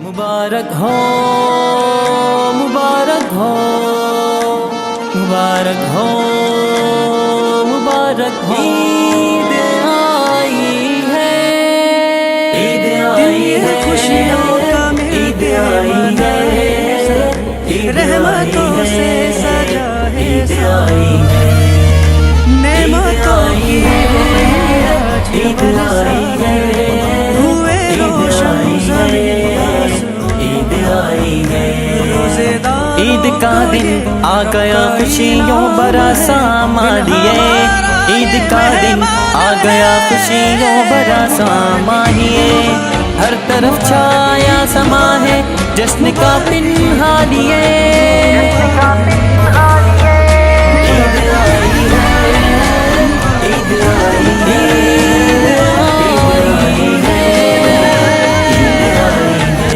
मुबारक हो, मुबारक हो, मुबारक हो, मुबारक हो। ईद आई है, ईद आई है, खुशियों का ईद आई है, रहमतों से सजा है, ईद आई है, नेमतों की आज ईद आई है, हुए रोशन ज़मीन ईद आई है। रोज़ेदार ईद का दिन आ गया, खुशियों भरा सामा लिए। ईद का दिन आ गया, खुशियों भरा सामा लिए। हर तरफ छाया समा है, जश्न का पिन्हा लिए।